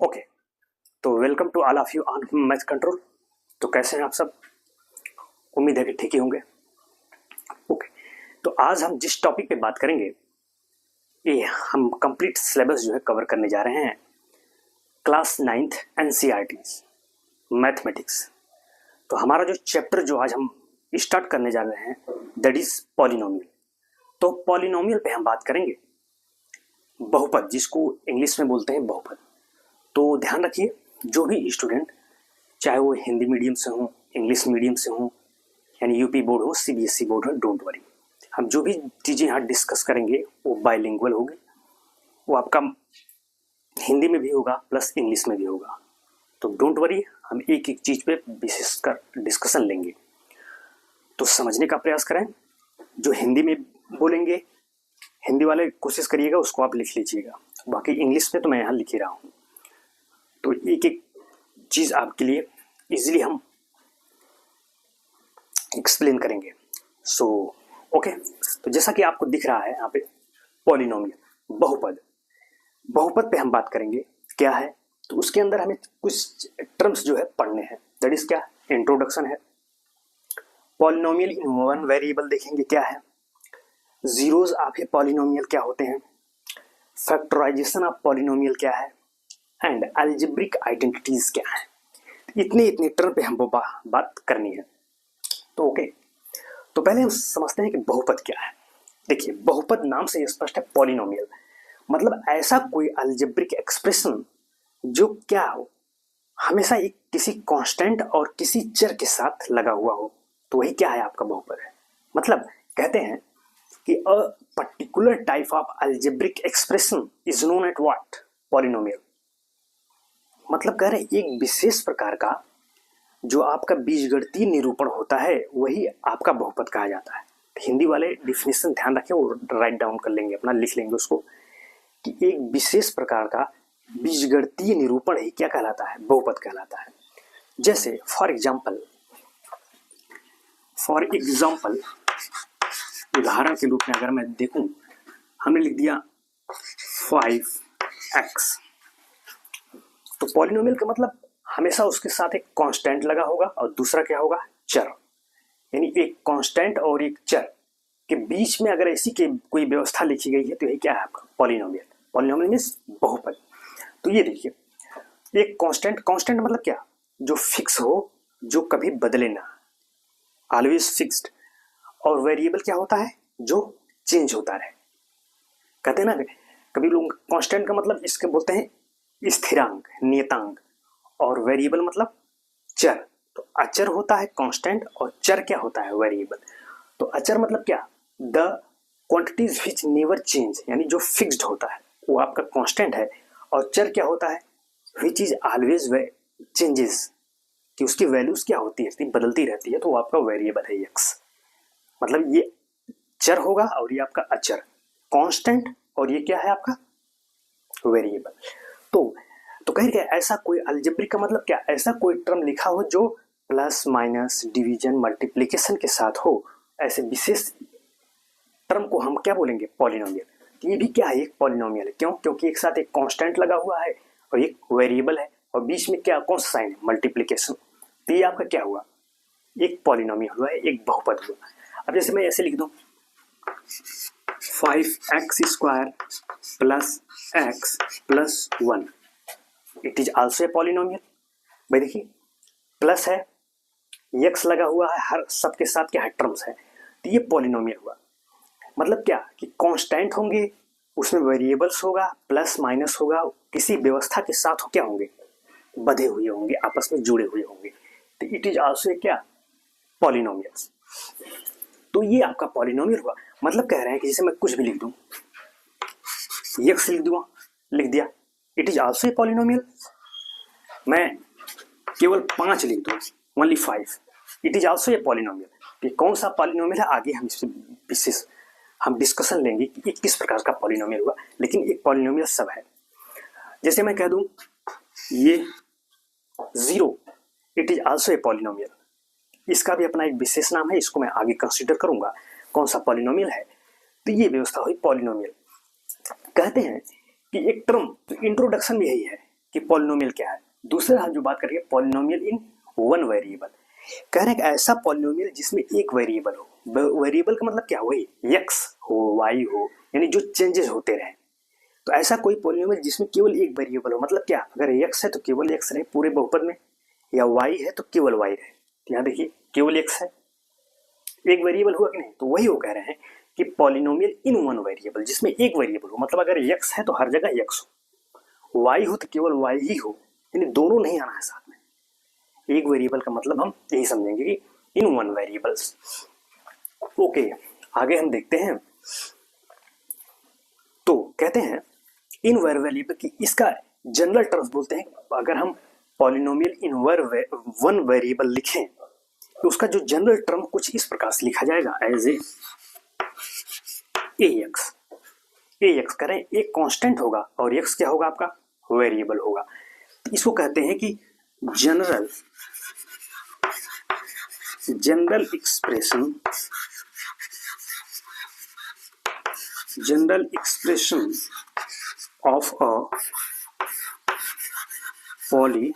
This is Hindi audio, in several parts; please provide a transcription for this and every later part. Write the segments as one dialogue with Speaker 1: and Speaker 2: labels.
Speaker 1: ओके, तो welcome to all of you on math control. तो कैसे हैं आप सब? उम्मीद है कि ठीक ही होंगे। ओके, तो आज हम जिस टॉपिक पे बात करेंगे ये हम कंप्लीट सिलेबस जो है कवर करने जा रहे हैं। Class 9th NCERT mathematics. तो हमारा जो चैप्टर जो आज हम स्टार्ट करने जा रहे हैं दैट इज पॉलिनोमियल। तो पॉलिनोमियल पे हम बात करेंगे बहुपद, जिसको इंग्लिश में बोलते हैं बहुपद। तो ध्यान रखिए, जो भी स्टूडेंट चाहे वो हिंदी मीडियम से हो, इंग्लिश मीडियम से हो, यानी यूपी बोर्ड हो, सीबीएसई बोर्ड हो, डोंट वरी, हम जो भी चीज़ें यहाँ डिस्कस करेंगे वो बाइलिंगुअल होगी। वो आपका हिंदी में भी होगा प्लस इंग्लिश में भी होगा। तो डोंट वरी, हम एक एक चीज़ पे विशेष कर डिस्कशन लेंगे। तो समझने का प्रयास करें। जो हिंदी में बोलेंगे, हिंदी वाले कोशिश करिएगा उसको आप लिख लीजिएगा, बाकी इंग्लिश में तो मैं यहाँ लिख ही रहा हूँ। तो एक एक चीज़ आपके लिए इजीली हम एक्सप्लेन करेंगे। सो ओके, तो जैसा कि आपको दिख रहा है यहाँ पे पॉलिनोमियल बहुपद। बहुपद पे हम बात करेंगे क्या है, तो उसके अंदर हमें कुछ टर्म्स जो है पढ़ने हैं। दैट इज क्या, इंट्रोडक्शन है। पॉलिनोमियल इन वन वेरिएबल देखेंगे क्या है, जीरोज ऑफ ए पॉलिनोमियल क्या होते हैं, फैक्टराइजेशन ऑफ पॉलिनोमियल क्या है, एंड अलजेब्रिक आइडेंटिटीज क्या है। इतने टर्म पे हमको बात करनी है। तो ओके, तो पहले हम समझते हैं कि बहुपद क्या है। देखिए, बहुपद नाम से स्पष्ट है, पॉलिनोमियल मतलब ऐसा कोई अलजेब्रिक एक्सप्रेशन जो क्या हो, हमेशा एक किसी कांस्टेंट और किसी चर के साथ लगा हुआ हो, तो वही क्या है, आपका बहुपद है। मतलब कहते हैं कि a particular type of algebraic expression is known at what, polynomial. मतलब कह रहे हैं एक विशेष प्रकार का जो आपका बीजगणितीय निरूपण होता है वही आपका बहुपद कहा जाता है। हिंदी वाले डिफिनेशन ध्यान रखें और राइट डाउन कर लेंगे, अपना लिख लेंगे उसको, कि एक विशेष प्रकार का बीजगणितीय निरूपण ही क्या कहलाता है, बहुपद कहलाता है। जैसे फॉर एग्जाम्पल उदाहरण के रूप में अगर मैं देखूं, हमने लिख दिया 5x। तो पॉलिनोमियल का मतलब हमेशा उसके साथ एक कांस्टेंट लगा होगा और दूसरा क्या होगा, चर। यानी एक कांस्टेंट और एक चर के बीच में अगर ऐसी के कोई व्यवस्था लिखी गई है तो यही क्या है, आपका पॉलिनोमियल। पॉलिनोमियल मींस बहुपद। तो ये देखिए, एक कांस्टेंट मतलब क्या, जो फिक्स हो, जो कभी बदले ना, ऑलवेज फिक्स्ड। और वेरिएबल क्या होता है, जो चेंज होता रहे। कहते हैं ना, कभी लोग कांस्टेंट का मतलब इसके बोलते हैं स्थिरांक, नियतांक, और वेरिएबल मतलब चर। तो अचर होता है कांस्टेंट और चर क्या होता है, वेरिएबल। तो अचर मतलब क्या, the quantities which never change, यानी जो फिक्स्ड होता है वो आपका कांस्टेंट है। और चर क्या होता है, व्हिच इज ऑलवेज चेंजेस, कि उसकी वैल्यूज क्या होती है, बदलती रहती है, तो वो आपका वेरिएबल है एक्स। मतलब ये चर होगा और ये आपका अचर, कांस्टेंट, और ये क्या है आपका वेरिएबल। तो कह रहे ऐसा कोई अलजेब्रिक का मतलब क्या, ऐसा कोई टर्म लिखा हो जो प्लस माइनस डिवीजन मल्टीप्लिकेशन के साथ हो, ऐसे विशेष टर्म को हम क्या बोलेंगे, पॉलिनोमियल। ये भी क्या है, एक पॉलिनोमियल है। क्यों? क्योंकि एक साथ एक कांस्टेंट लगा हुआ है और एक वेरिएबल है और बीच में क्या, कौन सा साइन है, मल्टीप्लिकेशन। तो ये आपका क्या हुआ, एक पॉलिनोमियल हुआ है, एक बहुपद हुआ। अब जैसे मैं ऐसे लिख दूं 5x² plus x plus 1, it is also a polynomial. भाई देखिए, प्लस है, x लगा हुआ है, हर सबके साथ क्या है, टर्म्स है, तो ये पॉलिनोमियल हुआ। मतलब क्या कि कांस्टेंट होंगे, उसमें वेरिएबल्स होगा, प्लस माइनस होगा, किसी व्यवस्था के साथ क्या होंगे, बधे हुए होंगे, आपस में जुड़े हुए होंगे। तो इट इज ऑल्सो ए क्या, पॉलिनोमियल। तो ये आपका पॉलिनोमियल हुआ। मतलब कह रहे हैं कि जैसे मैं कुछ भी लिख दूं, x लिख दिया, it is also a polynomial. मैं केवल 5 लिख दूं, only 5, it is also a polynomial. ये कौन सा पॉलिनोमियल है, आगे हम इससे विशेष हम डिस्कशन लेंगे कि ये किस प्रकार का पॉलिनोमियल हुआ, लेकिन एक पॉलिनोमियल सब है। जैसे मैं कह दूं ये 0, it is also a polynomial. इसका भी अपना एक विशेष नाम है, इसको मैं आगे कंसीडर करूंगा कौन सा पॉलिनोमियल है। तो ये व्यवस्था हुई पॉलिनोमियल। कहते हैं कि एक टर्म, तो इंट्रोडक्शन भी यही है कि पॉलिनोमियल क्या है। दूसरा हम जो बात करेंगे पॉलिनोमियल इन वन वेरिएबल। कह रहे हैं कि ऐसा पॉलिनोमियल जिसमें एक वेरिएबल हो। वेरिएबल का मतलब क्या, वही एक्स हो वाई हो, यानी जो चेंजेस होते रहे। तो ऐसा कोई पॉलिनोमियल जिसमें केवल एक वेरिएबल हो, मतलब क्या, अगर एक्स है तो केवल एक्स रहे पूरे बहुपद में, या वाई है तो केवल वाई रहे। तो यहाँ देखिए केवल एक्स है, एक वेरिएबल हुआ कि नहीं, तो वही वो कह रहे हैं कि पॉलिनोमियल इन वन वेरिएबल, जिसमें एक वेरिएबल हो, मतलब अगर एक्स है तो हर जगह एक्स हो, वाई हो तो केवल वाई ही हो, यानी दोनों नहीं आना है साथ में। एक वेरिएबल का मतलब हम यही समझेंगे कि इन वन वेरिएबल्स। ओके, आगे हम देखते हैं। तो कहते हैं इन वेरिएबल की, इसका जनरल टर्म्स बोलते हैं। अगर हम पॉलिनोमियल इन वन वेरिएबल लिखें तो उसका जो जनरल टर्म कुछ इस प्रकार से लिखा जाएगा, एज ए एक्स करें, एक कांस्टेंट होगा और एक्स क्या होगा, आपका वेरिएबल होगा। इसको कहते हैं कि general expression of a polynomial.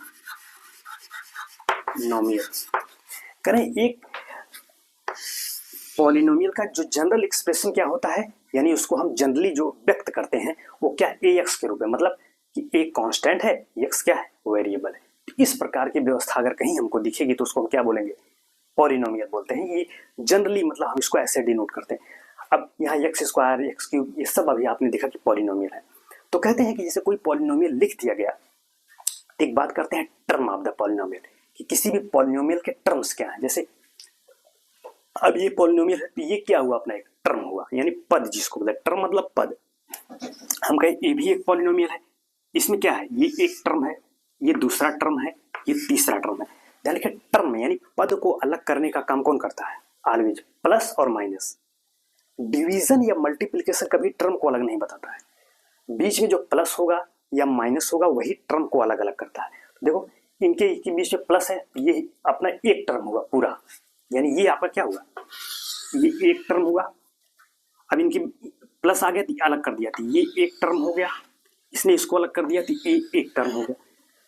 Speaker 1: करें एक पॉलिनोमियल का जो जनरल एक्सप्रेशन क्या होता है, यानी उसको हम जनरली जो व्यक्त करते हैं वो क्या, ए एक्स के रूप में, मतलब कि एक कांस्टेंट है, एक्स क्या है, वेरिएबल है। इस प्रकार की व्यवस्था अगर कहीं हमको दिखेगी तो उसको हम क्या बोलेंगे, पॉलिनोमियल बोलते हैं। ये जनरली मतलब हम इसको ऐसे डिनोट करते हैं। अब यहाँ एक्स स्क्वायर, एक्स क्यूब, ये सब अभी आपने देखा कि पॉलिनोमियल है। तो कहते हैं कि जैसे कोई पॉलिनोमियल लिख दिया गया, तो एक बात करते हैं टर्म ऑफ द पॉलिनोमियल, कि किसी भी पॉलिनोमियल के टर्म्स क्या है। जैसे अब ये पॉलिनोमियल है तो ये क्या हुआ, अपना एक टर्म हुआ, यानी पद जिसको बोलते हैं, टर्म मतलब पद। हम कहें ये भी एक पॉलिनोमियल है, इसमें क्या है, ये एक टर्म है, ये दूसरा टर्म है, ये तीसरा टर्म है। यानी कि टर्म यानी पद को अलग करने का काम कौन करता है, ऑलवेज प्लस और माइनस। डिवीजन या मल्टीप्लिकेशन कभी टर्म को अलग नहीं बताता है, बीच में जो प्लस होगा या माइनस होगा वही टर्म को अलग अलग करता है। देखो इनके बीच में प्लस है, ये अपना एक टर्म हुआ पूरा, यानी ये आपका क्या हुआ, ये एक टर्म हुआ। अब इनकी प्लस आ गया तो अलग कर दिया, तो ये एक टर्म हो गया, इसने इसको अलग कर दिया तो ये एक टर्म हो गया।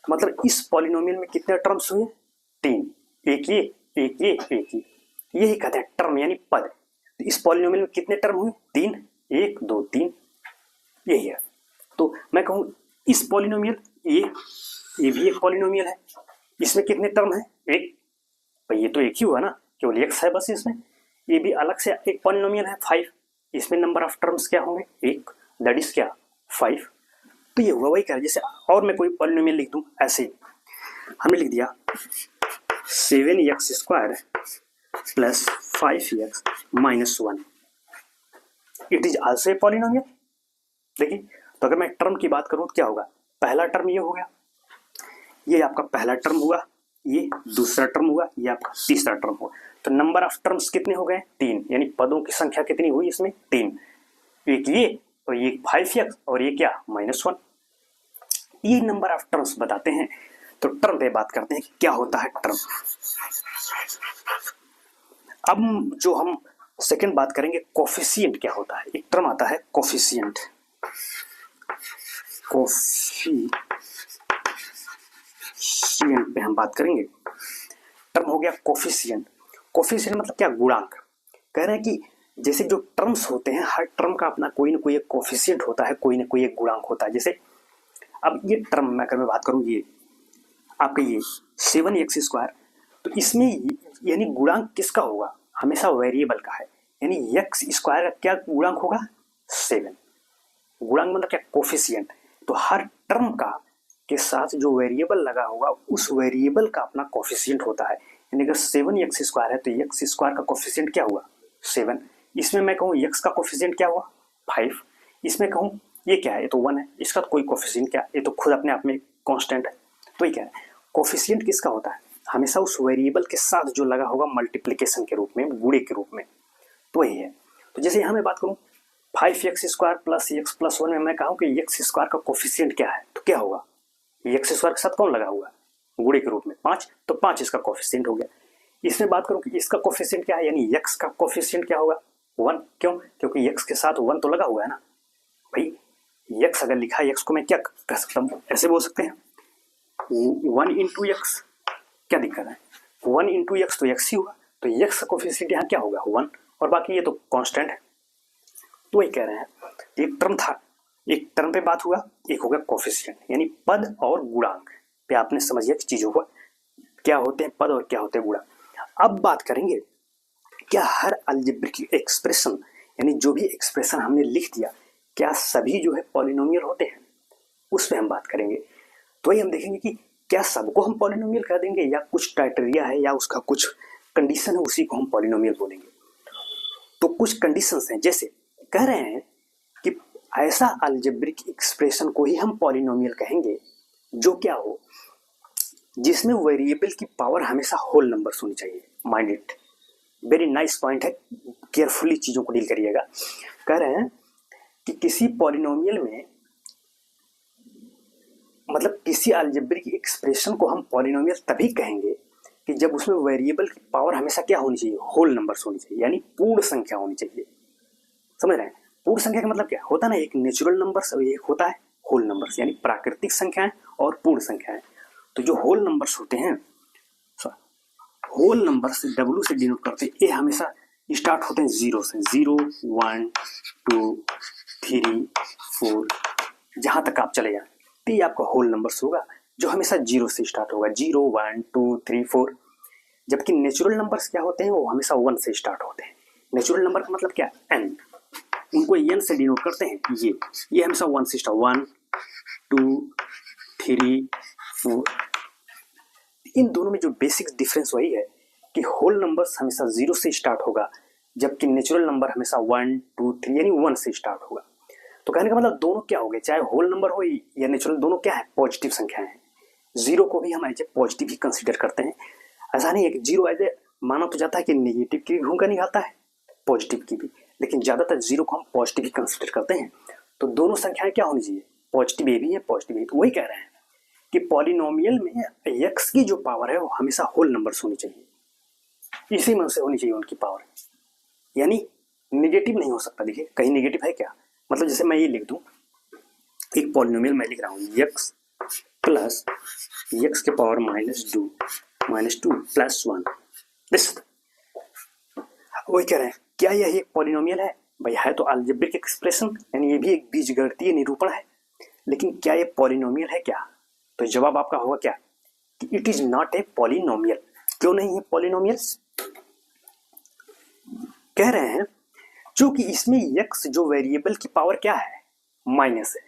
Speaker 1: मतलब इस पॉलिनोमियल में कितने टर्म्स हुए, तीन, एक ये एक ये एक ये, यही कहते हैं टर्म यानी पद। तो इस पॉलिनोमियल में कितने टर्म हुए, तीन, एक दो तीन, यही है। तो मैं कहूँ इस पॉलिनोमियल, ये भी एक पॉलिनोमियल है, इसमें कितने टर्म है, एक, ये तो एक ही हुआ ना, केवल एक्स है बस इसमें। ये भी अलग से एक पॉलिनोमियल है 5, इसमें नंबर ऑफ टर्म्स क्या होंगे, एक, दैट इज क्या 5। तो ये हुआ वही कह, जैसे और मैं कोई पॉलिनोमियल लिख दूं, ऐसे हमने लिख दिया 7x² plus 5x minus 1, it is also a polynomial. देखिए तो अगर मैं टर्म की बात करूं तो क्या होगा, पहला टर्म ये हो गया, ये आपका पहला टर्म हुआ, ये दूसरा टर्म हुआ, ये आपका तीसरा टर्म हुआ। तो नंबर ऑफ टर्म्स कितने हो गए, तीन, यानी पदों की संख्या कितनी हुई इसमें, तीन, एक ये और ये 5x और ये क्या -1। ये नंबर ऑफ टर्म्स बताते हैं। तो टर्म पे बात करते हैं कि क्या होता है टर्म। अब जो हम सेकंड बात करेंगे, कोफिशिएंट क्या होता है। एक टर्म आता है कोफिशिएंट, कोफिशिएंट पे हम बात करेंगे। टर्म हो गया कोफिशिएंट। कोफिशिएंट मतलब क्या, गुणांक। कह रहे हैं कि जैसे जो टर्म्स होते हैं, हर टर्म का अपना कोई ना कोई एक कोफिशिएंट होता है, कोई ना कोई एक गुणांक होता है। जैसे अब ये टर्म में अगर मैं बात करूं, ये आपका ये 7x², तो इसमें यानी गुणांक किसका होगा, हमेशा वेरिएबल का है, यानी x² का क्या गुणांक होगा, 7। गुणांक मतलब क्या, कोफिशिएंट। तो हर टर्म का के साथ जो वेरिएबल लगा होगा उस वेरिएबल का अपना कोफिशिएंट होता है। यानी अगर 7x² है तो x² का कोफिशिएंट क्या हुआ, 7। इसमें मैं कहूँ x का कोफिशिएंट क्या हुआ, 5। इसमें कहूँ ये क्या है, ये तो 1 है, इसका कोई कोफिशिएंट क्या, ये तो खुद अपने आप में कांस्टेंट है। तो ये क्या है, कोफिशिएंट किसका होता है, हमेशा उस वेरिएबल के साथ जो लगा होगा मल्टीप्लिकेशन के रूप में, गुणे के रूप में। तो यही है। तो जैसे यहाँ मैं बात करूँ 5x² प्लस x प्लस 1 में मैं कहूँ कि x² का कोफिशिएंट क्या है, तो क्या होगा, x² के साथ कौन लगा हुआ है, गुणे के रूप में 5, तो 5 इसका कोफिशिएंट हो गया। इसमें बात करूँ कि इसका कोफिशिएंट क्या है, यानी x का कोफिशिएंट क्या होगा, 1। क्यों, क्योंकि x के साथ 1 तो लगा हुआ है ना भाई। x अगर लिखा है, x को मैं क्या कह सकता हूँ, ऐसे बोल सकते हैं 1 इंटू एक्स, क्या दिक्कत है, 1 इंटू एक्स तो एक्स ही हुआ, तो एक्स का कोफिशिएंट यहाँ क्या होगा 1, और बाकी ये तो कांस्टेंट है। तो वही कह रहे हैं एक टर्म था, एक टर्म पे बात हुआ, एक हो गया कोफिशिएंट, यानी पद और गुणांक पे आपने समझ लिया कि चीजों को क्या होते हैं पद और क्या होते हैं गुणांक। अब बात करेंगे क्या हर अलजेब्रिक एक्सप्रेशन, यानी जो भी एक्सप्रेशन हमने लिख दिया, क्या सभी जो है पॉलिनोमियल होते हैं, उस पर हम बात करेंगे। तो वही हम देखेंगे कि क्या सबको हम पॉलिनोमियल कह देंगे, या कुछ क्राइटेरिया है या उसका कुछ कंडीशन है, उसी को हम पॉलिनोमियल बोलेंगे। तो कुछ कंडीशंस हैं, जैसे कह रहे हैं कि ऐसा अलजेब्रिक एक्सप्रेशन को ही हम पॉलिनोमियल कहेंगे जो क्या हो, जिसमें वेरिएबल की पावर हमेशा होल नंबर्स होनी चाहिए। Mind it, very nice point है, केयरफुली चीजों को डील करिएगा। कह रहे हैं कि किसी पॉलिनोमियल में, मतलब किसी अलजेब्रिक एक्सप्रेशन को हम पॉलिनोमियल तभी कहेंगे कि जब उसमें वेरिएबल की पावर हमेशा क्या होनी चाहिए, होल नंबर्स होनी चाहिए, यानी पूर्ण संख्या होनी चाहिए। समझ रहे हैं, पूर्ण संख्या का मतलब क्या होता है ना, एक नेचुरल नंबर्स और एक होता है होल नंबर्स, यानी प्राकृतिक संख्याएं और पूर्ण संख्याएं। तो जो होल नंबर्स होते हैं, होल नंबर्स W से डिनोट करते हैं, ये हमेशा स्टार्ट होते हैं जीरो से, 0 1 2 3 4, जहां तक आप चले जाए तो ये आपका होल नंबर्स होगा, जो हमेशा 0 से स्टार्ट होगा, 0 1 2 3 4। जबकि नेचुरल नंबर्स क्या होते हैं, वो हमेशा 1 से स्टार्ट होते हैं। नेचुरल नंबर का मतलब क्या, n, उनको n से डिनोट करते हैं, ये हमेशा 1 से स्टार्ट, 1 2 3 4। इन दोनों में जो बेसिक डिफरेंस वही है कि होल नंबर्स हमेशा 0 से स्टार्ट होगा, जबकि नेचुरल नंबर हमेशा 1 2 3 यानी 1 से स्टार्ट होगा। तो कहने का मतलब दोनों क्या हो गए, चाहे होल नंबर हो या नेचुरल, दोनों क्या है, पॉजिटिव संख्याएं हैं। 0 को भी हम एज ए पॉजिटिव ही कंसिडर करते हैं। ऐसा नहीं है कि 0 एज ए माना तो जाता है कि नेगेटिव की भी भूमिका निभाता है, पॉजिटिव की भी, लेकिन ज्यादातर 0 को हम पॉजिटिव ही कंसिडर करते हैं। तो दोनों संख्याएं क्या होनी चाहिए, पॉजिटिव ए भी है पॉजिटिव ए। तो वही कह रहे हैं कि पॉलिनोमियल में x की जो पावर है वो हमेशा होल नंबर्स होनी चाहिए, इसी मन से होनी चाहिए उनकी पावर, यानी नेगेटिव नहीं हो सकता। देखिए कहीं नेगेटिव है क्या, मतलब जैसे मैं ये लिख दूं, एक पॉलिनोमियल मैं लिख रहा हूं x प्लस x के पावर -2 प्लस 1, दिस। वही कह रहे हैं क्या यह एक पॉलिनोमियल है, भाई है तो अलजेब्रिक एक्सप्रेशन, यानी ये भी एक बीजगणितीय निरूपण है, लेकिन क्या ये पॉलिनोमियल है क्या, तो जवाब आपका होगा क्या कि it is not a polynomial. क्यों नहीं है पॉलिनोमियल, कह रहे हैं क्योंकि इसमें x जो वेरिएबल की पावर क्या है, माइनस है,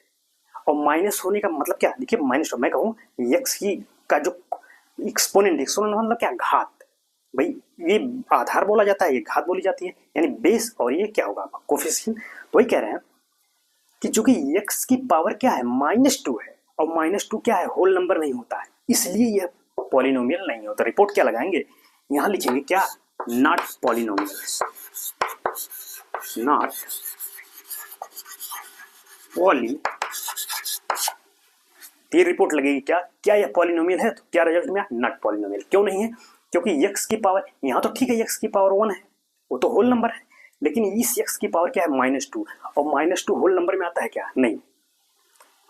Speaker 1: और माइनस होने का मतलब क्या, देखिए माइनस, मैं कहूँ x की का जो एक्सपोनेंट मतलब क्या, घात, भाई ये आधार बोला जाता है, ये घात बोली जाती है, यानी बेस, और ये क्या होगा कोफिशिएंट। तो वही कह रहे हैं कि चूंकि x की पावर क्या है -2 है, और -2 क्या है, होल नंबर नहीं होता है, इसलिए यह पॉलिनोमियल नहीं होता। रिपोर्ट क्या लगाएंगे, यहां लिखेंगे क्या, नॉट पॉलिनोमियल, नॉट पॉली। ये रिपोर्ट लगेगी क्या, क्या यह पॉलिनोमियल है, तो क्या रिजल्ट में, नॉट पॉलिनोमियल। क्यों नहीं है, क्योंकि x की पावर, यहां तो ठीक है x की पावर 1 है, वो तो होल नंबर है, लेकिन इस x की पावर क्या है, -2, और -2 होल नंबर में आता है क्या, नहीं,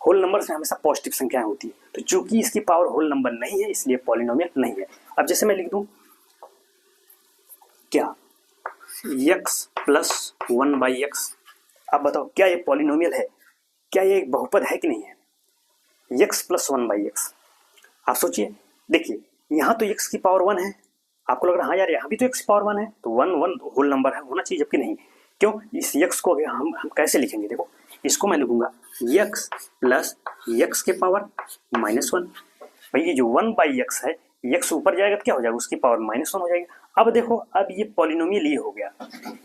Speaker 1: होल नंबर में हमेशा पॉजिटिव संख्याएं होती है। तो चूंकि इसकी पावर होल नंबर नहीं है, इसलिए पॉलिनोमियल नहीं है। अब जैसे मैं लिख दूं क्या, x प्लस 1/x, अब बताओ क्या ये पॉलिनोमियल है, क्या ये एक बहुपद है कि नहीं है, x प्लस 1/x। आप सोचिए, देखिए यहाँ तो x की पावर 1 है, आपको लग रहा है हाँ यार यहाँ भी तो x की पावर 1 है, तो 1 होल नंबर है, होना चाहिए, जबकि नहीं। क्यों, इस x को हम कैसे लिखेंगे, देखो इसको मैं लिखूंगा x प्लस x के पावर -1। भाई ये जो 1/x है, x ऊपर जाएगा तो क्या हो जाएगा, उसकी पावर -1 हो जाएगी। अब देखो, अब ये पॉलिनोमियल ये हो गया,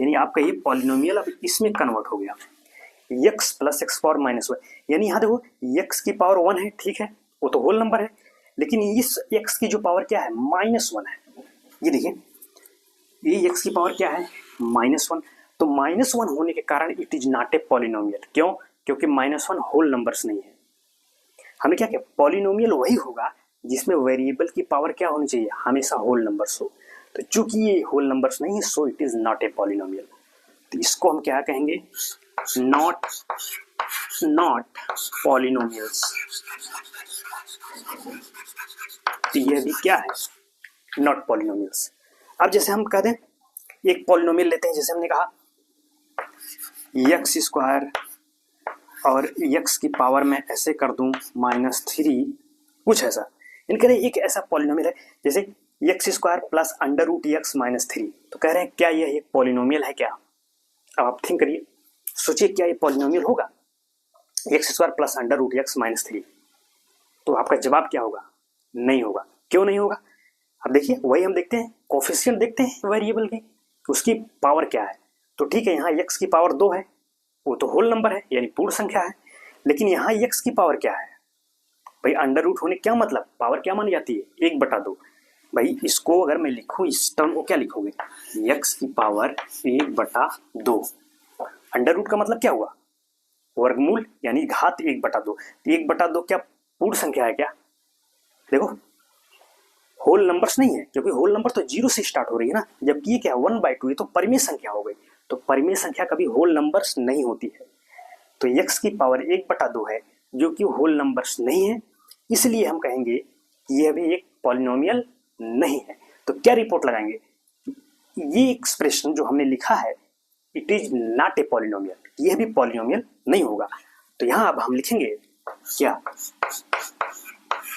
Speaker 1: यानी आपका ये पॉलिनोमियल अब इसमें कन्वर्ट हो गया, x प्लस x पावर -1, यानी यहाँ देखो x की पावर 1 है, ठीक है, वो तो होल नंबर है, लेकिन इस x की जो पावर क्या है, -1 है। ये देखिए, ये x की पावर क्या है, -1, तो -1 होने के कारण it is not a polynomial. क्यों, क्योंकि -1 होल नंबर्स नहीं है। हमने क्या किया, पॉलिनोमियल वही होगा जिसमें वेरिएबल की पावर क्या होनी चाहिए, हमेशा होल नंबर्स हो। तो चूंकि ये होल नंबर्स नहीं है, so it is not a polynomial. तो इसको हम क्या कहेंगे, नॉट पॉलिनोमियल्स। तो यह भी क्या है, नॉट पॉलिनोमियल्स। अब जैसे हम कह दें एक पॉलिनोमियल लेते हैं, जैसे हमने कहा एक्स स्क्वायर और एक्स की पावर में ऐसे कर दूं -3, कुछ ऐसा। इन कह रहे एक ऐसा पॉलिनोमियल है जैसे x square plus under root x -3, तो कह रहे हैं क्या यह एक पॉलिनोमियल है क्या? अब आप थिंक करिए, सोचिए क्या ये पॉलिनोमियल होगा x square plus under root x -3? तो आपका जवाब क्या होगा? नहीं होगा। क्यों नहीं होगा? अब देखिए वही हम देखते हैं, कोफिशिएंट देखते हैं वेरिएबल की, उसकी पावर क्या है। तो ठीक है, यहाँ x की पावर 2 है, वो तो होल नंबर है यानी पूर्ण संख्या है, लेकिन यहाँ x की पावर क्या है भाई? अंडर रूट होने क्या मतलब, पावर क्या मानी जाती है? 1/2। भाई इसको अगर मैं लिखूं, इस टर्म को क्या लिखोगे? x की पावर 1/2। अंडर रूट का मतलब क्या हुआ? वर्गमूल यानी घात 1/2। 1/2 क्या पूर्ण संख्या है क्या? देखो होल नंबर्स नहीं है, क्योंकि होल नंबर तो 0 से स्टार्ट हो रही है ना, जबकि ये क्या 1/2, ये तो परिमेय संख्या हो गई। तो परिमेय संख्या कभी होल नंबर्स नहीं होती है। तो x की पावर 1/2 है जो कि होल नंबर्स नहीं है, इसलिए हम कहेंगे कि यह भी एक पॉलिनोमियल नहीं है। तो क्या रिपोर्ट लगाएंगे? ये एक्सप्रेशन जो हमने लिखा है it is not a polynomial, यह भी पॉलिनोमियल नहीं होगा। तो यहां अब हम लिखेंगे क्या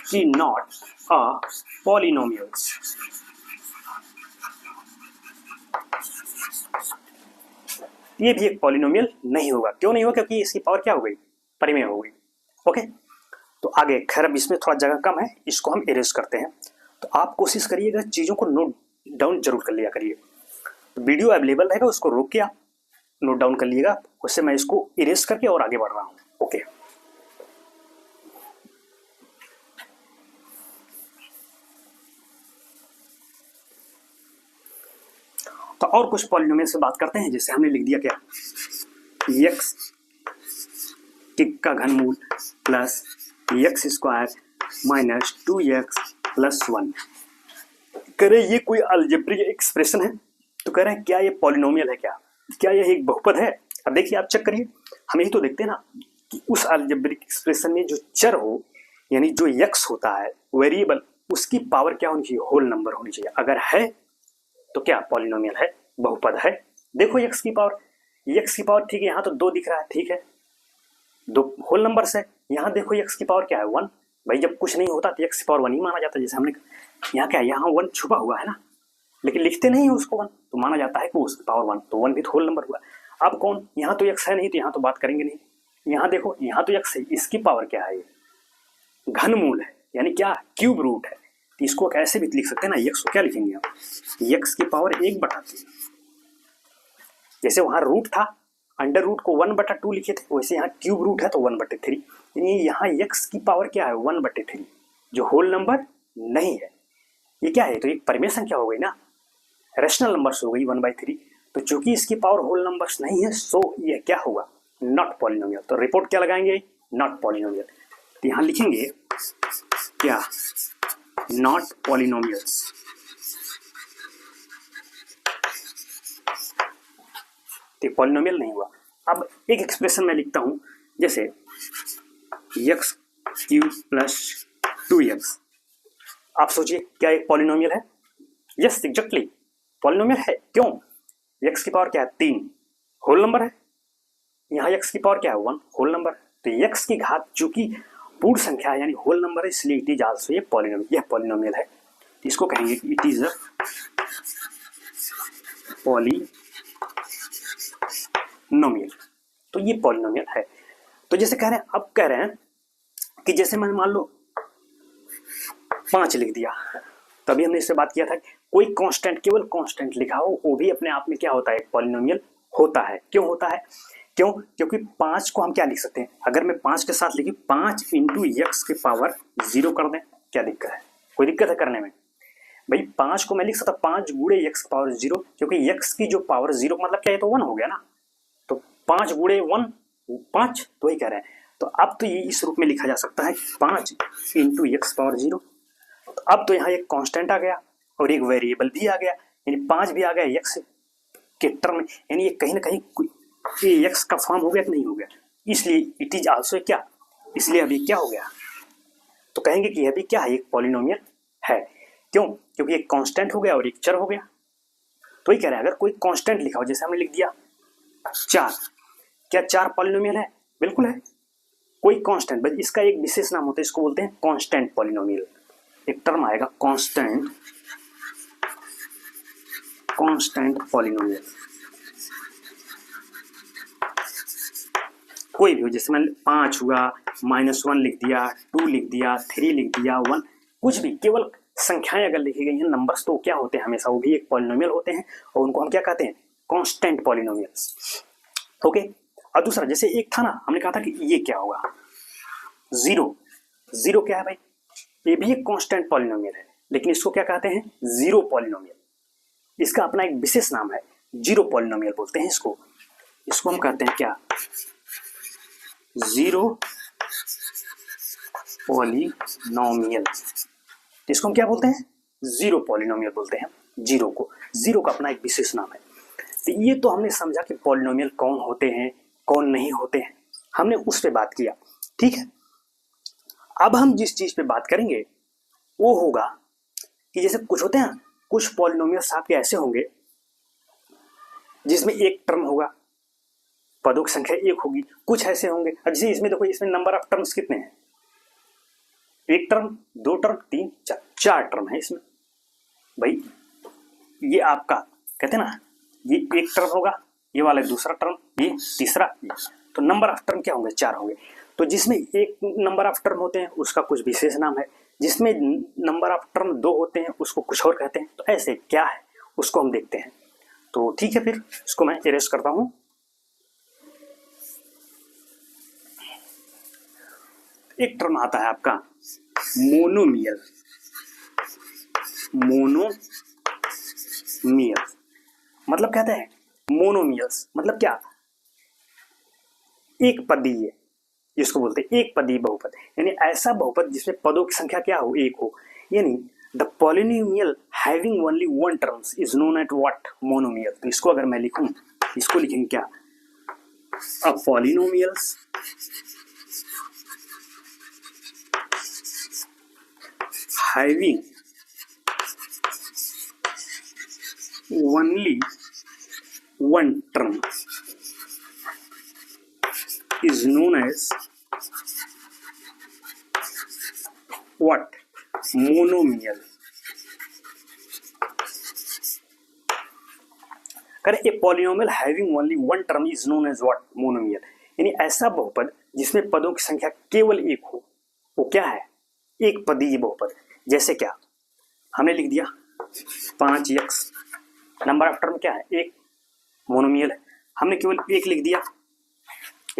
Speaker 1: कि नॉट अ पॉलिनोमियल्स। ये भी एक पॉलिनोमियल नहीं होगा। क्यों नहीं होगा? क्योंकि इसकी पावर क्या हो गई? परिमेय हो गई। ओके, तो आगे खैर अब इसमें थोड़ा जगह कम है, इसको हम इरेज करते हैं। तो आप कोशिश करिएगा चीज़ों को नोट डाउन जरूर कर लिया करिए। तो वीडियो अवेलेबल रहेगा, उसको रोक के आप नोट डाउन कर लीजिएगा, उससे मैं इसको इरेज करके और आगे बढ़ रहा हूँ। ओके, तो और कुछ पॉलिनोमियल से बात करते हैं। जैसे हमने लिख दिया क्या, x का घनमूल plus x square minus 2x plus 1। कह रहे ये कोई अलजेब्रिक एक्सप्रेशन है, तो कह रहे हैं क्या ये पॉलिनोमियल है क्या? क्या यह एक बहुपद है? अब देखिए आप चेक करिए, हम यही तो देखते हैं ना कि उस अलजेब्रिक एक्सप्रेशन में जो चर हो यानी जो x होता है वेरिएबल, उसकी पावर क्या होनी चाहिए? होल नंबर होनी चाहिए। अगर है तो क्या पॉलिनोमियल है, बहुपद है। देखो x की पावर ठीक है, यहाँ तो 2 दिख रहा है, ठीक है, 2 होल नंबर से। यहाँ देखो x की पावर क्या है? 1। भाई जब कुछ नहीं होता तो x की पावर 1 ही माना जाता है। जैसे हमने यहाँ क्या है, यहाँ 1 छुपा हुआ है ना, लेकिन लिखते नहीं है उसको 1, तो माना जाता है कि उसकी पावर 1, तो 1 भी तो होल नंबर हुआ। अब कौन, यहाँ तो x है नहीं, तो यहाँ तो बात करेंगे नहीं। यहाँ देखो, यहाँ तो x है, इसकी पावर क्या है? ये घनमूल है यानी क्या, क्यूब रूट है। तो इसको कैसे भी लिख सकते हैं ना, x को क्या लिखेंगे हम? x की पावर 1/3। जैसे वहां रूट था, अंडर रूट को 1/2 लिखे थे, वैसे यहाँ क्यूब रूट है तो 1/3। यानी यहाँ x की पावर क्या है? 1/3, जो होल नंबर नहीं है। ये क्या है? तो एक परिमेय संख्या हो गई ना, रैशनल नंबर्स हो गई 1/3। तो चूंकि इसकी पावर होल नंबर्स नहीं है, सो ये क्या होगा? Not polynomial. तो रिपोर्ट क्या लगाएंगे? Not polynomial. तो यहाँ लिखेंगे क्या, नॉट पॉलिनोमियल्स। तो पॉलिनोमियल नहीं हुआ। अब एक एक्सप्रेशन मैं लिखता हूं, जैसे x क्यूब प्लस 2x। आप सोचिए क्या एक पॉलिनोमियल है? यस एग्जैक्टली पॉलिनोमियल है। क्यों? x की पावर क्या है? 3, होल नंबर है। यहाँ x की पावर क्या है? 1, होल नंबर। तो x की घात चूंकि पूर्ण संख्या है यानी होल नंबर है, इसलिए इट इज आल्सो ये पॉलिनोमियल। यह पॉलिनोमियल है, इसको कहेंगे कि इट इज अ पॉलिनोमियल। तो ये पॉलिनोमियल है। तो जैसे कह रहे हैं, अब कह रहे हैं कि जैसे मैंने मान लो 5 लिख दिया, तभी हमने इससे बात किया था कि कोई कांस्टेंट, केवल कांस्टेंट लिखा हो, वो भी अपने आप में क्या होता है? पॉलिनोमियल होता है। क्यों होता है? क्यों? क्योंकि 5 को हम क्या लिख सकते हैं? अगर मैं 5 के साथ लिखी 5 इंटू एक्स की पावर 0 कर दें, क्या दिक्कत है? कोई दिक्कत है करने में? भाई 5 को मैं लिख सकता 5 गुणे एक्स की पावर 0, क्योंकि एक्स की जो पावर 0 मतलब क्या है? तो 1 हो गया ना। तो 5 गुणे 1 5, तो वही कह रहे हैं। तो अब तो ये इस रूप में लिखा जा सकता है 5 इंटू एक्स पावर 0। तो अब तो यहाँ एक कांस्टेंट आ गया और एक वेरिएबल भी आ गया, यानी 5 भी आ गया एक्स के टर्म में, यानी ये कहीं ना कहीं ये एक्स का फॉर्म हो गया कि नहीं हो गया? इसलिए इट इज आल्सो क्या, इसलिए अभी क्या हो गया? तो कहेंगे कि यह भी क्या है, एक पॉलिनोमियल है। क्यों? क्योंकि एक कांस्टेंट हो गया और एक चर हो गया। तो ये कह रहा है अगर कोई कांस्टेंट लिखा हो, जैसे हमने लिख दिया 4, क्या 4 पॉलिनोमियल है? बिल्कुल है। कोई कांस्टेंट, बस इसका एक विशेष नाम होता है, इसको बोलते हैं कांस्टेंट पॉलिनोमियल। एक टर्म आएगा कांस्टेंट पॉलिनोमियल। कोई भी हो, जैसे मैंने 5 हुआ, -1 लिख दिया, 2 लिख दिया, 3 लिख दिया, 1, कुछ भी, केवल संख्याएं अगर लिखी गई हैं, नंबर्स, तो क्या होते हैं हमेशा वो भी एक पॉलिनोमियल होते हैं और उनको हम क्या कहते हैं, कांस्टेंट पॉलिनोमियल्स। ओके। और दूसरा, जैसे एक था ना, हमने कहा था कि ये क्या होगा, 0 क्या है भाई, ये भी एक कांस्टेंट पॉलिनोमियल है, लेकिन इसको क्या कहते हैं, 0 पॉलिनोमियल। इसका अपना एक विशेष नाम है, 0 पॉलिनोमियल बोलते हैं इसको। इसको हम कहते हैं क्या, 0 पॉलिनोमियल। इसको हम क्या बोलते हैं, 0 पॉलिनोमियल बोलते हैं। 0 का अपना एक विशेष नाम है। तो ये तो हमने समझा कि पॉलिनोमियल कौन होते हैं, कौन नहीं होते हैं, हमने उस पे बात किया। ठीक है, अब हम जिस चीज पे बात करेंगे वो होगा कि जैसे कुछ होते हैं, कुछ पॉलिनोमियल्स आपके ऐसे होंगे जिसमें एक टर्म होगा, पदों की संख्या 1 होगी। कुछ ऐसे होंगे, अब जैसे इसमें देखो, इसमें नंबर ऑफ टर्म्स कितने हैं, 1 टर्म, 2 टर्म, 3, 4 टर्म है इसमें। भाई ये आपका कहते हैं ना, ये एक टर्म होगा, ये वाला दूसरा टर्म, ये तीसरा, ये। तो नंबर ऑफ टर्म क्या होंगे, 4 होंगे। तो जिसमें एक नंबर ऑफ टर्म होते हैं उसका कुछ विशेष नाम है, जिसमें नंबर ऑफ टर्म 2 होते हैं उसको कुछ और कहते हैं। तो ऐसे क्या है उसको हम देखते हैं। तो ठीक है, फिर इसको मैं इरेज करता हूं। एक टर्म आता है आपका मोनोमियल। मतलब कहते हैं मोनोमियल्स मतलब क्या, एक पदीय, इसको बोलते हैं एक पदीय बहुपद, यानी ऐसा बहुपद जिसमें पदों की संख्या क्या हो, 1 हो। यानी the polynomial having only 1 terms is known at what, monomial. तो इसको अगर मैं लिखूं, इसको लिखेंगे क्या, अ polynomials having only 1 term is known as what, monomial। करें a polynomial having only 1 term is known as what, monomial. यानी ऐसा बहुपद जिसमें पदों की संख्या केवल 1 हो, वो क्या है, एक पदीय बहुपद। जैसे क्या, हमने लिख दिया 5x, नंबर ऑफ टर्म क्या है, 1, मोनोमियल है। हमने केवल 1 लिख दिया,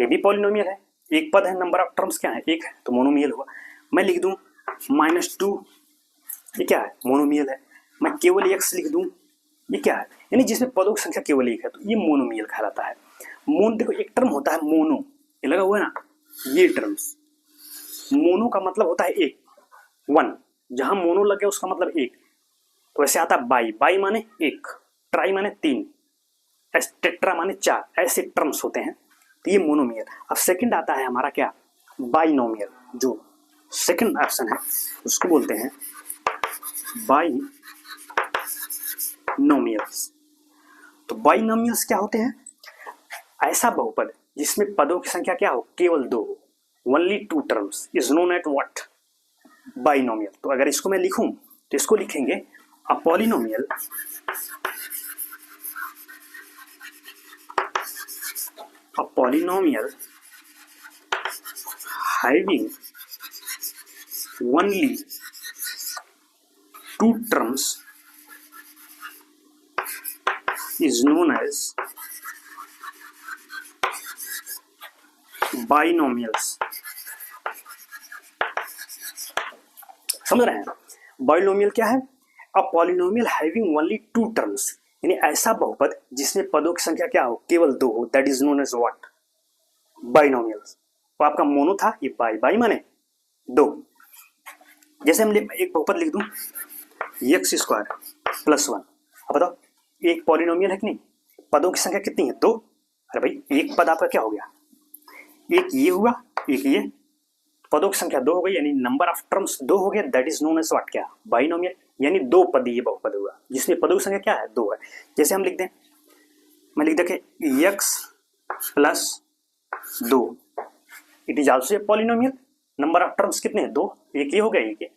Speaker 1: ये भी पॉलिनोमियल है, एक पद है, नंबर ऑफ टर्म्स क्या है, 1 है, तो मोनोमियल हुआ। मैं लिख दूं -2, ये क्या है, मोनोमियल है। मैं केवल x लिख दूं, ये क्या है, यानी जिसमें पदों की संख्या केवल 1 है, तो ये मोनोमियल कहलाता है। मोन, देखो एक टर्म होता है मोनो, ये लगा हुआ है ना, ये टर्म्स, मोनो का मतलब होता है 1, 1, जहां मोनो लगे उसका मतलब 1। तो ऐसे आता है बाई माने 1, ट्राई माने 3, टेट्रा माने 4, ऐसे टर्म्स होते हैं। तो ये मोनोमियल। अब सेकंड आता है हमारा क्या, बाइनोमियल। जो सेकंड ऑप्शन है उसको बोलते हैं बाइनोमियल्स। तो बाइनोमियल्स क्या होते हैं, ऐसा बहुपद जिसमें पदों की संख्या क्या हो, केवल 2 हो, only 2 terms is known at what, binomial. तो अगर इसको मैं लिखूं तो इसको लिखेंगे a polynomial having only 2 terms is known as binomials। समझ रहे हैं, बाइनोमियल क्या है, a polynomial having only 2 terms, यानी ऐसा बहुपद जिसमें पदों की संख्या क्या हो, केवल 2 हो, that is known as what, binomials. तो आपका मोनो था, ये बाई माने 2। जैसे हम एक बहुपद लिख दूं x² + 1। अब बताओ एक पॉलिनोमियल है कि नहीं, पदों की संख्या कितनी है, 2। अरे भाई एक पद आपका क्या हो गया, एक ये हुआ, एक ये, पदों की संख्या दो हो गई, यानी नंबर ऑफ टर्म्स दो हो गया, that is known as what, क्या, बाइनोमियल, यानी दो पदीय बहुपद हुआ जिसमें पदों की संख्या क्या है, दो है। जैसे हम लिख दें, मैं लिख दें x प्लस दो, it is also a polynomial, number of terms कितने हैं, दो, एक ये हो गया, एक ये,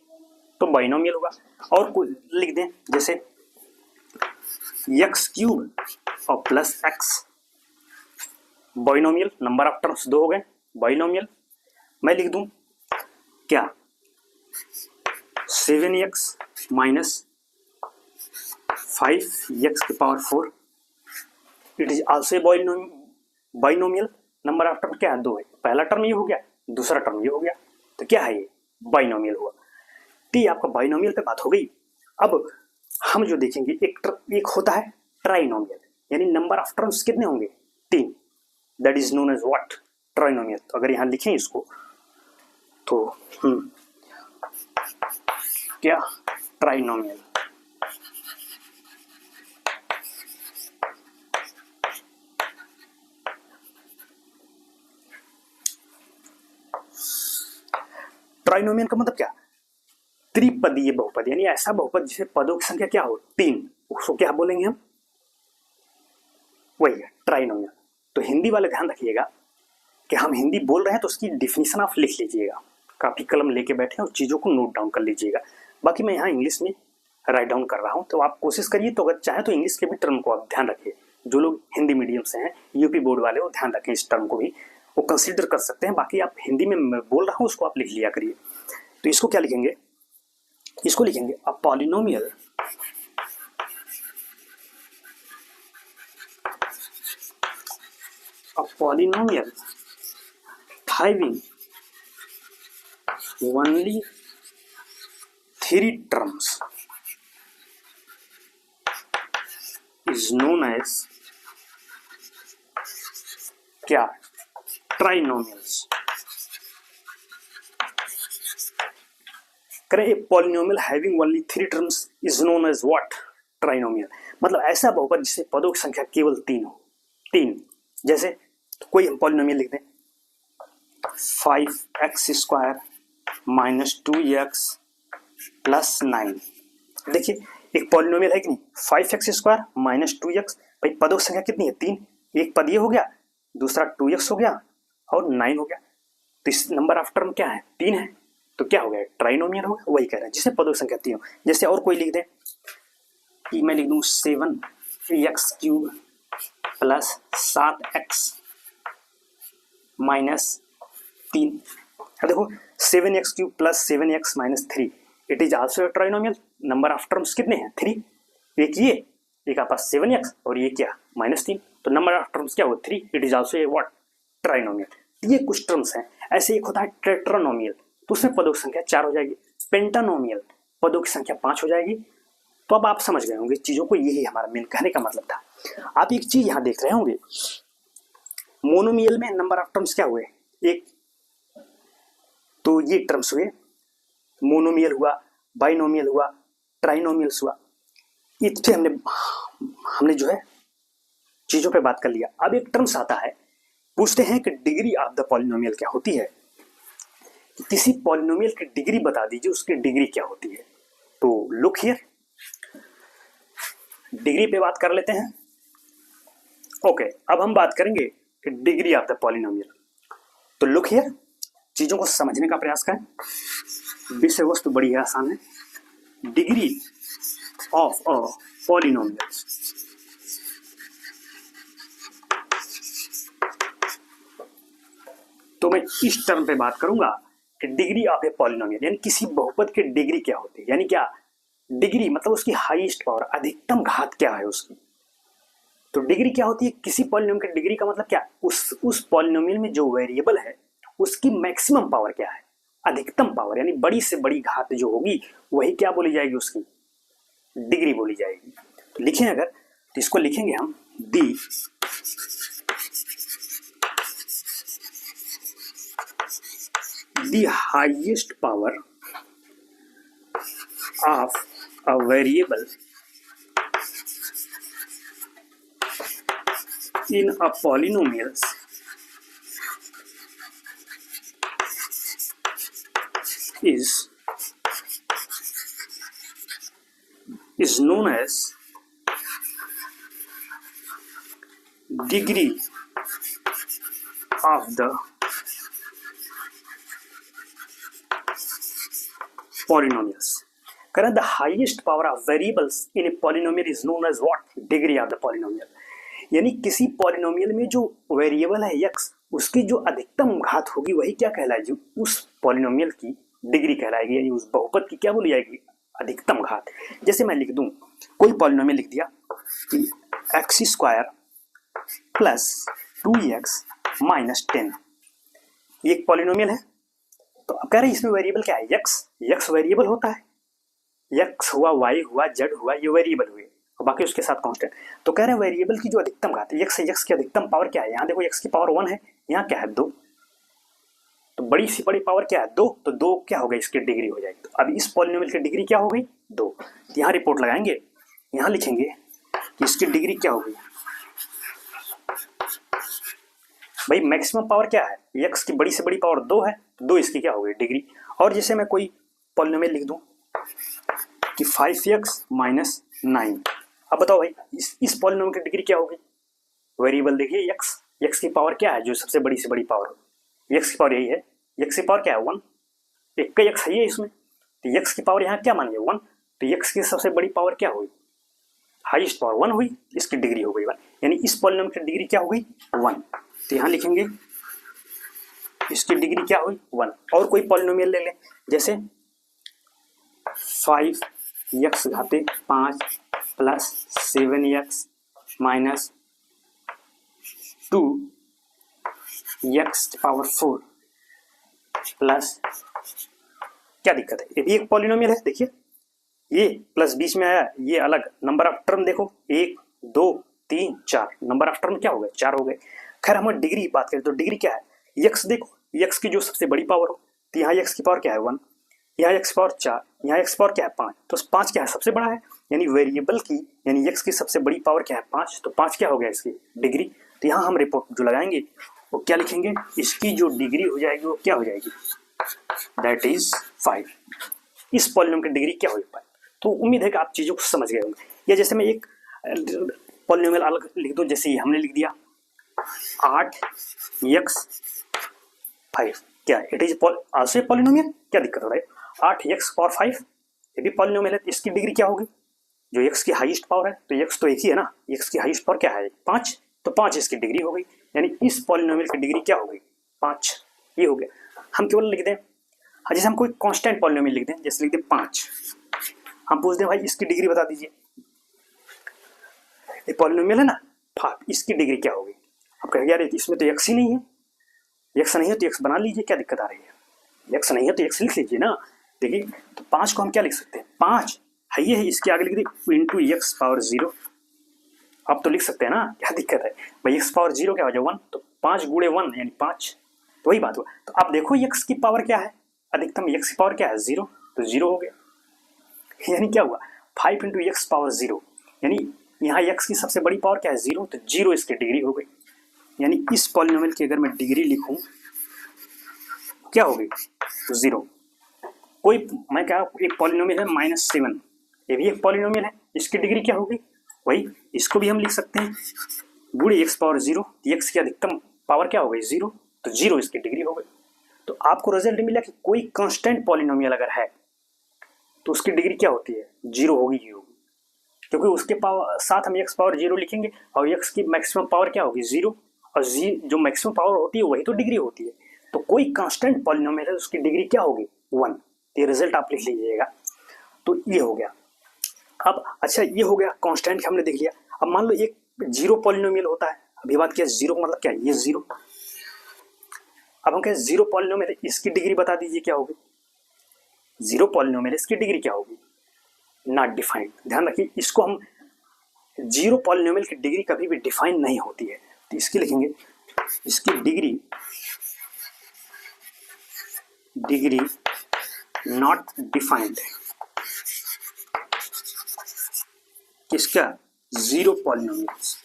Speaker 1: तो बाइनोमियल होगा। और कुछ लिख दें, जैसे एक्स क्यूब और plus x, binomial, number of terms दो हो गए, बाइनोमियल। मैं लिख दूं क्या, 7x माइनस 5x की power 4, it is also binomial, number of term क्या है, दो है, पहला टर्म ये हो गया, दूसरा टर्म ये हो गया, तो क्या है ये, बाइनोमियल हुआ। तो ये आपका बाइनोमियल पे बात हो गई। अब हम जो देखेंगे, एक होता है ट्राइनोमियल, यानी नंबर ऑफ टर्म्स कितने होंगे, तीन, that is known as what, trinomial. तो अगर यहां लिखें इसको तो क्या, ट्राइनोमियल। ट्राइनोमियल का मतलब क्या, त्रिपदीय बहुपद, यानी ऐसा बहुपद जिसे पदों की संख्या क्या हो, तीन, उसको क्या बोलेंगे हम, वही है ट्राइनोमियल। तो हिंदी वाले ध्यान रखिएगा कि हम हिंदी बोल रहे हैं तो उसकी डिफिनीशन आप लिख लीजिएगा, काफी कलम लेके बैठे और चीजों को नोट डाउन कर लीजिएगा। बाकी मैं यहाँ इंग्लिश में राइट डाउन कर रहा हूँ, तो आप कोशिश करिए, तो अगर चाहे तो इंग्लिश के भी टर्म को आप ध्यान रखिए। जो लोग हिंदी मीडियम से हैं, यूपी बोर्ड वाले, वो ध्यान रखें, इस टर्म को भी वो कंसिडर कर सकते हैं। बाकी आप हिंदी में मैं बोल रहा हूँ उसको आप लिख लिया करिए। तो इसको क्या लिखेंगे, इसको लिखेंगे a polynomial having only three terms is known as क्या, ट्राइनोमियल्स। करें a polynomial having only three terms is known as what, trinomial. मतलब ऐसा बहुपद जिससे पदों की संख्या केवल तीन हो, तीन। जैसे तो कोई हम पॉलिनोमियल लिख दें, 5x² माइनस 2x प्लस 9। देखिए एक पॉलिनोमियल है कि नहीं, 5x² माइनस 2x, भाई पदों की संख्या कितनी है, तीन, एक पद ये हो गया, दूसरा 2x हो गया और 9 हो गया, तो इस नंबर ऑफ टर्म क्या है, तीन है, तो क्या हो गया, ट्राइनोमियल हो गया। वही कह रहे हैं जिसे पदों की संख्या तीन हो। जैसे और कोई लिख दे, मैं लिख दूं 7x³ प्लस 7x माइनस 3। देखो 7x³ plus 7x minus 3, it is also trinomial, number of terms कितने हैं, थ्री, एक ये, एक आपका 7x और ये क्या, माइनस 3, तो नंबर ऑफ टर्म्स क्या हो, three, it is also a what, trinomial. ये कुछ टर्म्स हैं। ऐसे एक होता है टेट्रानोमियल, तो उसमें पदों की संख्या 4 हो जाएगी। पेंटानोमियल, पदों की संख्या 5 हो जाएगी। तो अब आप समझ गए होंगे चीजों को, यही हमारा मेन कहने का मतलब था। आप एक चीज यहां देख रहे होंगे, मोनोमियल में नंबर ऑफ टर्म्स क्या हुए, एक, तो ये टर्म्स हुए, मोनोमियल हुआ, बाइनोमियल हुआ, ट्राइनोमियल्स हुआ। इससे हमने जो है चीजों पे बात कर लिया। अब एक टर्म्स आता है, पूछते हैं कि डिग्री ऑफ द पॉलिनोमियल क्या होती है, किसी पॉलिनोमियल की डिग्री बता दीजिए, उसकी डिग्री क्या होती है। तो लुक हियर, डिग्री पे बात कर लेते हैं। ओके, अब हम बात करेंगे कि डिग्री ऑफ द पॉलिनोमियल। तो लुक हियर, चीजों को समझने का प्रयास करें, विषय वस्तु बड़ी आसान है। डिग्री ऑफ अ पॉलिनोमियल, तो मैं इस टर्म पे बात करूंगा कि डिग्री ऑफ ए पॉलिनोमियल, यानी किसी बहुपद की डिग्री क्या होती है, यानी क्या, डिग्री मतलब उसकी हाईएस्ट पावर, अधिकतम घात क्या है उसकी। तो डिग्री क्या होती है किसी पॉलिनोमियल की डिग्री का मतलब क्या, उस पॉलिनोमियल में जो वेरिएबल है उसकी मैक्सिमम पावर क्या है, अधिकतम पावर, यानी बड़ी से बड़ी घात जो होगी वही क्या बोली जाएगी, उसकी डिग्री बोली जाएगी। तो लिखें अगर, तो इसको लिखेंगे हम दी the highest power of a variable in a polynomial is known as degree of the polynomials. Current, the highest power of variables in a polynomial is known as what? Degree of the polynomial. यानी किसी पॉलिनोमियल में जो वेरिएबल है x, उसकी जो अधिकतम घात होगी वही क्या कहलाएगी? उस पॉलिनोमियल की डिग्री कहलाएगी, यानी उस बहुपद की क्या बोली जाएगी? अधिकतम घात। जैसे मैं लिख दूं, कोई पॉलिनोमियल लिख दिया कि x square plus 2x minus 10, ये एक पॉलिनोमियल है। तो अब कह रहे हैं इसमें वेरिएबल क्या है? x वेरिएबल होता है, x हुआ, y हुआ, z हुआ, ये वेरिएबल हुए, और बाकी उसके साथ कांस्टेंट। तो कह रहे हैं वेरिएबल की जो अधिकतम घात है, x की अधिकतम पावर क्या है? यहाँ देखो x की पावर 1 है, यहाँ क्या है? 2। तो बड़ी सी बड़ी पावर क्या है? 2। तो 2 क्या हो गई? इसकी डिग्री हो जाएगी। तो अब इस पॉलिनोमियल की डिग्री क्या हो गई? 2। तो यहाँ रिपोर्ट लगाएंगे, यहाँ लिखेंगे कि इसकी डिग्री क्या हो गई? भाई मैक्सिमम पावर क्या है? x की बड़ी से बड़ी पावर 2 है, तो 2 इसकी क्या हो गई? डिग्री। और जैसे मैं कोई पॉलिनोमियल लिख दूं कि 5x माइनस 9, अब बताओ भाई इस पॉलिनोमियल की डिग्री क्या होगी? वेरिएबल देखिए x की पावर क्या है? जो सबसे बड़ी से बड़ी पावर हो, x की पावर यही है, x की पावर क्या है? 1, एक का x है इसमें, तो x की पावर यहाँ क्या मान लिया? 1। तो x की सबसे बड़ी पावर क्या हुई? हाईएस्ट पावर 1 हुई, इसकी डिग्री हो गई 1, यानी इस पॉलिनोमियल की डिग्री क्या हो गई? 1। तो यहाँ लिखेंगे इसकी डिग्री क्या हुई? 1। और कोई पॉलिनोमियल ले लें, जैसे 5x घाते 5 plus 7x minus 2x power 4 plus, क्या दिक्कत है? ये भी एक पॉलिनोमियल है। देखिए ये प्लस बीच में आया, ये अलग। नंबर ऑफ टर्म देखो, 1 2 3 4, नंबर ऑफ टर्म क्या हो गए? 4 हो गए। खैर हम डिग्री बात करें तो डिग्री क्या है? x देखो, x की जो सबसे बड़ी पावर हो, तो यहाँ x की पावर क्या है? 1, यहाँ x की पावर 4, यहाँ x की पावर क्या है? 5। तो 5 क्या है? सबसे बड़ा है, यानी वेरिएबल की, यानी x की सबसे बड़ी पावर क्या है? 5। तो 5 क्या हो गया? इसकी डिग्री। तो यहाँ हम रिपोर्ट जो लगाएंगे वो क्या लिखेंगे? इसकी जो डिग्री हो जाएगी वो क्या हो जाएगी? That is 5। इस पॉलिनोमियल की डिग्री क्या हो पाए? तो उम्मीद है कि आप चीजों को समझ गए होंगे। या जैसे मैं एक पॉलिनोमियल अलग लिख दूं, जैसे हमने लिख दिया 8x 5, क्या इट इज आल्सो पॉलिनोमियल? क्या दिक्कत हो रहा है? 8x पावर 5 ये भी पॉलिनोमियल है, इसकी डिग्री क्या होगी? जो x की हाईएस्ट पावर है, तो x तो एक ही है ना, x की हाईएस्ट पावर क्या है? 5। तो 5 इसकी डिग्री हो गई, यानी इस पॉलिनोमियल की डिग्री क्या हो गई? 5। ये हो गया। हम केवल लिख दें, जैसे हम कोई कांस्टेंट पॉलिनोमियल लिख दें, जैसे लिख दें 5, हम पूछ दें भाई इसकी डिग्री बता दीजिए। ये पॉलिनोमियल है ना 5, इसकी डिग्री क्या होगी? आप कहेंगे यार इसमें तो x ही नहीं है, x नहीं है तो x बना लीजिए, क्या दिक्कत आ रही है? x नहीं है तो x लिख लीजिए ना। देखिए तो 5 को हम क्या लिख सकते हैं? 5 है, ये है, इसके आगे लिख दी इंटू x पावर 0। अब तो लिख सकते हैं ना, क्या दिक्कत है भाई? x पावर 0 क्या हो जाए? 1। तो 5 गुणे 1 यानी 5, तो वही बात हुआ। तो आप देखो x की पावर क्या है? अधिकतम x की पावर क्या है? 0। तो 0 हो गया, यानी क्या हुआ? 5 इंटू x पावर 0, यानी यहाँ x की सबसे बड़ी पावर क्या है? 0। तो 0 इसकी डिग्री हो गई, यानी इस पॉलिनोमियल की अगर मैं डिग्री लिखूं क्या होगी? 0। कोई मैं क्या, एक पॉलिनोमियल है -7, ये भी एक पॉलिनोमियल है, इसकी डिग्री क्या होगी? वही, इसको भी हम लिख सकते हैं गुणे x पावर 0, x की अधिकतम पावर क्या हो गई? 0। तो 0 इसकी डिग्री हो गई। तो आपको रिजल्ट मिला कि कोई कांस्टेंट पॉलिनोमियल अगर है तो उसकी डिग्री क्या होती है? 0 होगी ही होगी, क्योंकि उसके पावर साथ हम x पावर 0 लिखेंगे और x की मैक्सिमम पावर क्या होगी? 0, और जो मैक्सिमम पावर होती है वही तो डिग्री होती है। तो कोई कांस्टेंट पॉलिनोमियल है उसकी डिग्री क्या होगी? 1। ये रिजल्ट आप लिख लीजिएगा। तो ये हो गया। अब अच्छा, ये हो गया कांस्टेंट का हमने देख लिया। अब मान लो एक 0 पॉलिनोमियल होता है, अभी बात किया 0 का मतलब क्या है? ये 0। अब हम कहें 0 पॉलिनोमियल है, इसकी डिग्री बता दीजिए क्या होगी? 0 पॉलिनोमियल इसकी डिग्री क्या होगी? Not defined. ध्यान रखिए, इसको हम 0 पॉलिनोमियल की डिग्री कभी भी डिफाइन नहीं होती है, तो इसकी लिखेंगे इसकी डिग्री नॉट डिफाइंड। किसका? 0 पॉलिनोमियल्स।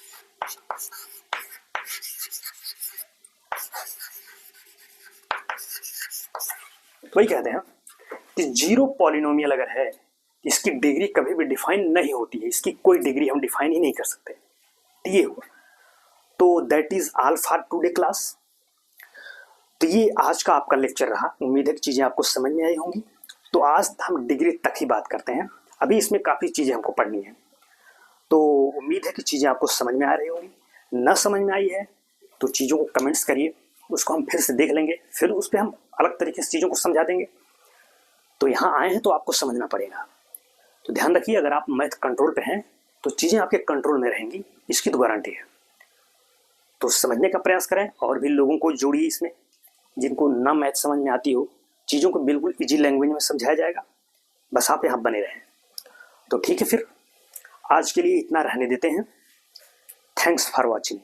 Speaker 1: वही कहते हैं कि जीरो पॉलिनोमियल अगर है, इसकी डिग्री कभी भी डिफाइन नहीं होती है, इसकी कोई डिग्री हम डिफाइन ही नहीं कर सकते। ये हुआ। तो that is all for today class. तो ये आज का आपका लेक्चर रहा। उम्मीद है कि चीज़ें आपको समझ में आई होंगी। तो आज हम डिग्री तक ही बात करते हैं, अभी इसमें काफ़ी चीज़ें हमको पढ़नी है। तो उम्मीद है कि चीज़ें आपको समझ में आ रही होंगी। ना समझ में आई है तो चीज़ों को कमेंट्स करिए, उसको हम फिर से देख लेंगे, फिर उस पर हम अलग तरीके से चीज़ों को समझा देंगे। तो यहाँ आए हैं तो आपको समझना पड़ेगा। तो ध्यान रखिए, अगर आप मैथ कंट्रोल पे हैं तो चीज़ें आपके कंट्रोल में रहेंगी, इसकी तो गारंटी है। तो समझने का प्रयास करें और भी लोगों को जोड़िए इसमें, जिनको ना मैथ समझ में आती हो। चीज़ों को बिल्कुल इजी लैंग्वेज में समझाया जाएगा, बस आप यहाँ बने रहें। तो ठीक है, फिर आज के लिए इतना रहने देते हैं। Thanks for watching.